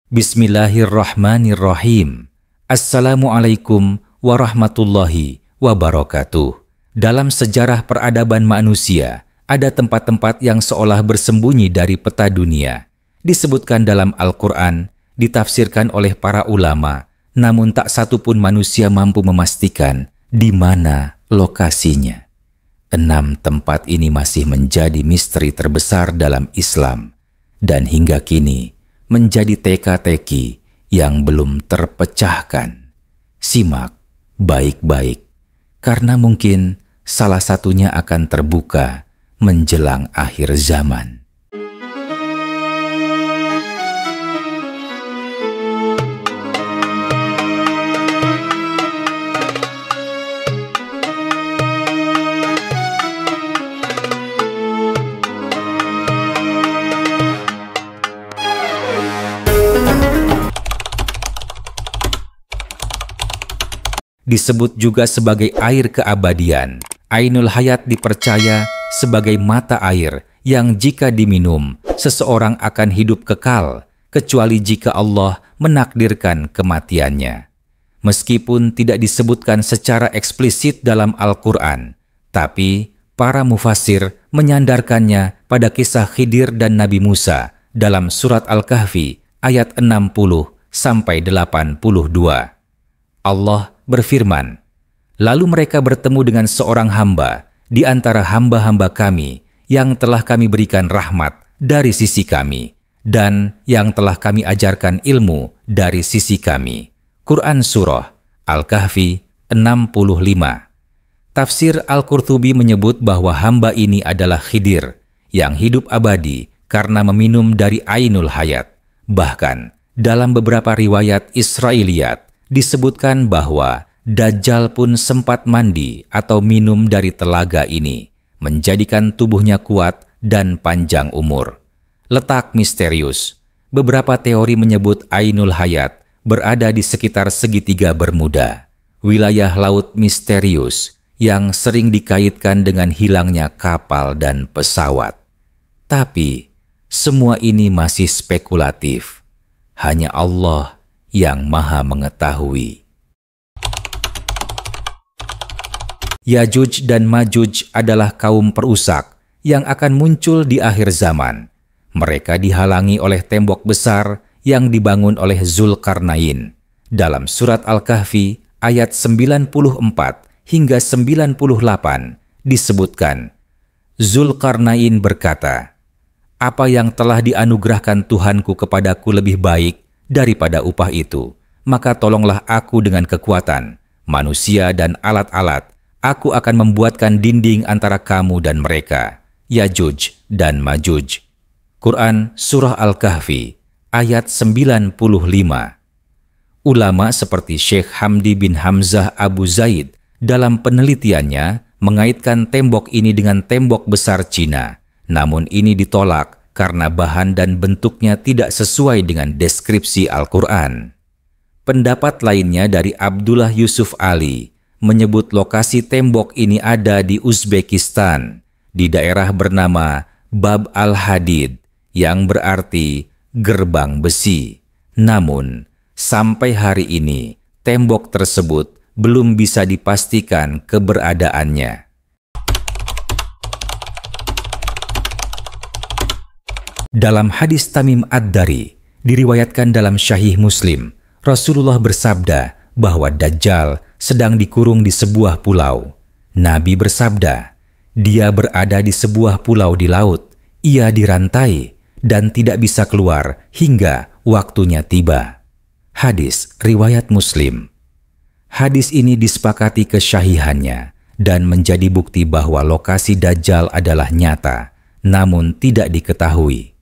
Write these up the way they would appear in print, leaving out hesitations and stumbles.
Bismillahirrahmanirrahim. Assalamualaikum warahmatullahi wabarakatuh. Dalam sejarah peradaban manusia, ada tempat-tempat yang seolah bersembunyi dari peta dunia. Disebutkan dalam Al-Quran, ditafsirkan oleh para ulama, namun tak satu pun manusia mampu memastikan di mana lokasinya. 6 tempat ini masih menjadi misteri terbesar dalam Islam, dan hingga kini menjadi teka-teki yang belum terpecahkan. Simak baik-baik, karena mungkin salah satunya akan terbuka menjelang akhir zaman. Disebut juga sebagai air keabadian. Ainul Hayat dipercaya sebagai mata air yang jika diminum, seseorang akan hidup kekal, kecuali jika Allah menakdirkan kematiannya. Meskipun tidak disebutkan secara eksplisit dalam Al-Quran, tapi para mufassir menyandarkannya pada kisah Khidir dan Nabi Musa dalam surat Al-Kahfi ayat 60-82. Allah berfirman, "Lalu mereka bertemu dengan seorang hamba di antara hamba-hamba kami yang telah kami berikan rahmat dari sisi kami dan yang telah kami ajarkan ilmu dari sisi kami." Quran Surah Al-Kahfi 65. Tafsir Al-Qurtubi menyebut bahwa hamba ini adalah Khidir yang hidup abadi karena meminum dari Ainul Hayat. Bahkan dalam beberapa riwayat Israiliyat disebutkan bahwa Dajjal pun sempat mandi atau minum dari telaga ini, menjadikan tubuhnya kuat dan panjang umur. Letak misterius. Beberapa teori menyebut Ainul Hayat berada di sekitar segitiga Bermuda, wilayah laut misterius yang sering dikaitkan dengan hilangnya kapal dan pesawat. Tapi semua ini masih spekulatif. Hanya Allah yang Maha mengetahui. Yajuj dan Majuj adalah kaum perusak yang akan muncul di akhir zaman. Mereka dihalangi oleh tembok besar yang dibangun oleh Zulkarnain. Dalam surat Al-Kahfi ayat 94 hingga 98 disebutkan, Zulkarnain berkata, "Apa yang telah dianugerahkan Tuhanku kepadaku lebih baik daripada upah itu, maka tolonglah aku dengan kekuatan, manusia dan alat-alat. Aku akan membuatkan dinding antara kamu dan mereka, Yajuj dan Majuj." Quran Surah Al-Kahfi ayat 95. Ulama seperti Syekh Hamdi bin Hamzah Abu Zaid dalam penelitiannya mengaitkan tembok ini dengan tembok besar Cina. Namun ini ditolak karena bahan dan bentuknya tidak sesuai dengan deskripsi Al-Quran. Pendapat lainnya dari Abdullah Yusuf Ali menyebut lokasi tembok ini ada di Uzbekistan, di daerah bernama Bab al-Hadid, yang berarti gerbang besi. Namun, sampai hari ini, tembok tersebut belum bisa dipastikan keberadaannya. Dalam hadis Tamim Ad-Dari, diriwayatkan dalam Sahih Muslim, Rasulullah bersabda bahwa Dajjal sedang dikurung di sebuah pulau. Nabi bersabda, "Dia berada di sebuah pulau di laut. Ia dirantai dan tidak bisa keluar hingga waktunya tiba." Hadis riwayat Muslim. Hadis ini disepakati kesyahihannya dan menjadi bukti bahwa lokasi Dajjal adalah nyata, namun tidak diketahui.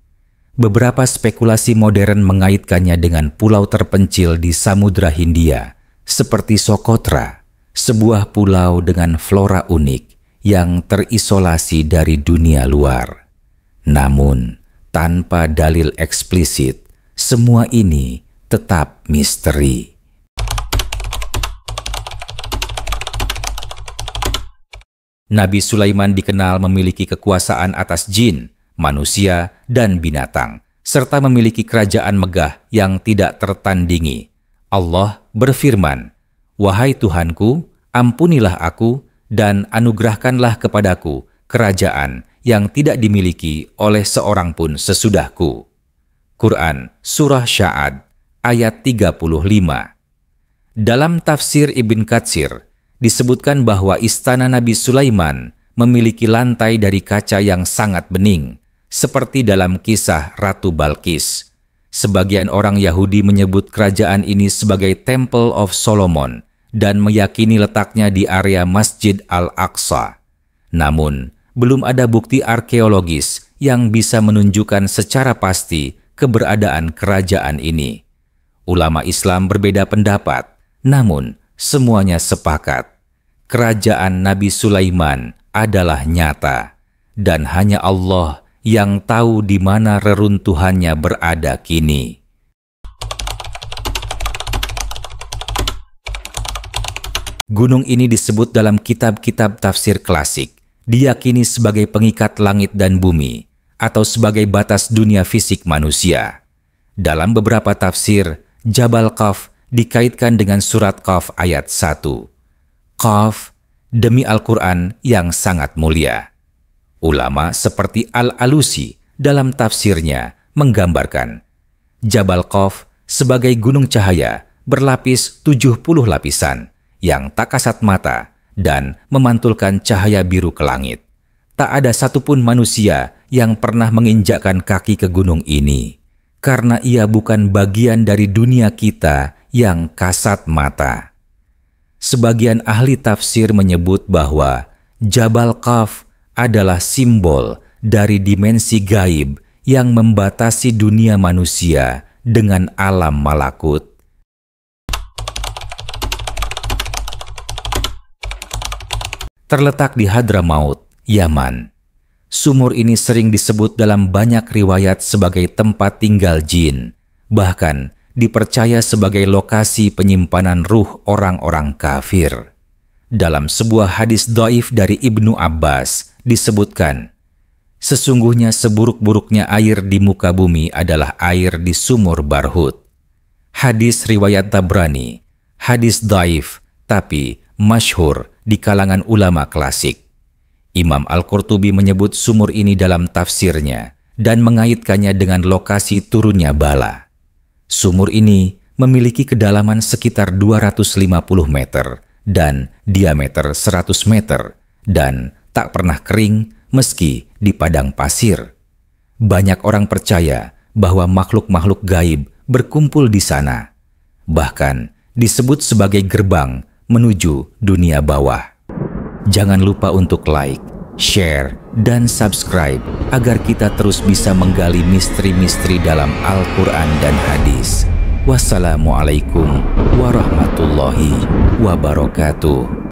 Beberapa spekulasi modern mengaitkannya dengan pulau terpencil di Samudra Hindia, seperti Socotra, sebuah pulau dengan flora unik yang terisolasi dari dunia luar. Namun, tanpa dalil eksplisit, semua ini tetap misteri. Nabi Sulaiman dikenal memiliki kekuasaan atas jin, manusia, dan binatang, serta memiliki kerajaan megah yang tidak tertandingi. Allah berfirman, "Wahai Tuhanku, ampunilah aku dan anugerahkanlah kepadaku kerajaan yang tidak dimiliki oleh seorang pun sesudahku." Quran Surah Sya'ad ayat 35. Dalam tafsir Ibn Katsir disebutkan bahwa istana Nabi Sulaiman memiliki lantai dari kaca yang sangat bening, seperti dalam kisah Ratu Balkis. Sebagian orang Yahudi menyebut kerajaan ini sebagai Temple of Solomon dan meyakini letaknya di area Masjid Al-Aqsa. Namun, belum ada bukti arkeologis yang bisa menunjukkan secara pasti keberadaan kerajaan ini. Ulama Islam berbeda pendapat, namun semuanya sepakat. Kerajaan Nabi Sulaiman adalah nyata, dan hanya Allah yang tahu di mana reruntuhannya berada kini. Gunung ini disebut dalam kitab-kitab tafsir klasik, diyakini sebagai pengikat langit dan bumi, atau sebagai batas dunia fisik manusia. Dalam beberapa tafsir, Jabal Qaf dikaitkan dengan surat Qaf ayat 1. Qaf, demi Al-Quran yang sangat mulia. Ulama seperti Al-Alusi dalam tafsirnya menggambarkan Jabal Qaf sebagai gunung cahaya berlapis 70 lapisan yang tak kasat mata dan memantulkan cahaya biru ke langit. Tak ada satupun manusia yang pernah menginjakkan kaki ke gunung ini, karena ia bukan bagian dari dunia kita yang kasat mata. Sebagian ahli tafsir menyebut bahwa Jabal Qaf adalah simbol dari dimensi gaib yang membatasi dunia manusia dengan alam malakut. Terletak di Hadramaut, Yaman. Sumur ini sering disebut dalam banyak riwayat sebagai tempat tinggal jin, bahkan dipercaya sebagai lokasi penyimpanan ruh orang-orang kafir. Dalam sebuah hadis dhaif dari Ibnu Abbas disebutkan, sesungguhnya seburuk-buruknya air di muka bumi adalah air di sumur Barhut. Hadis riwayat Tabrani, hadis dhaif tapi masyhur di kalangan ulama klasik. Imam Al-Qurtubi menyebut sumur ini dalam tafsirnya dan mengaitkannya dengan lokasi turunnya bala. Sumur ini memiliki kedalaman sekitar 250 meter dan diameter 100 meter dan tak pernah kering meski di padang pasir. Banyak orang percaya bahwa makhluk-makhluk gaib berkumpul di sana. Bahkan disebut sebagai gerbang menuju dunia bawah. Jangan lupa untuk like, share, dan subscribe agar kita terus bisa menggali misteri-misteri dalam Al-Quran dan hadis. Wassalamualaikum warahmatullahi wabarakatuh.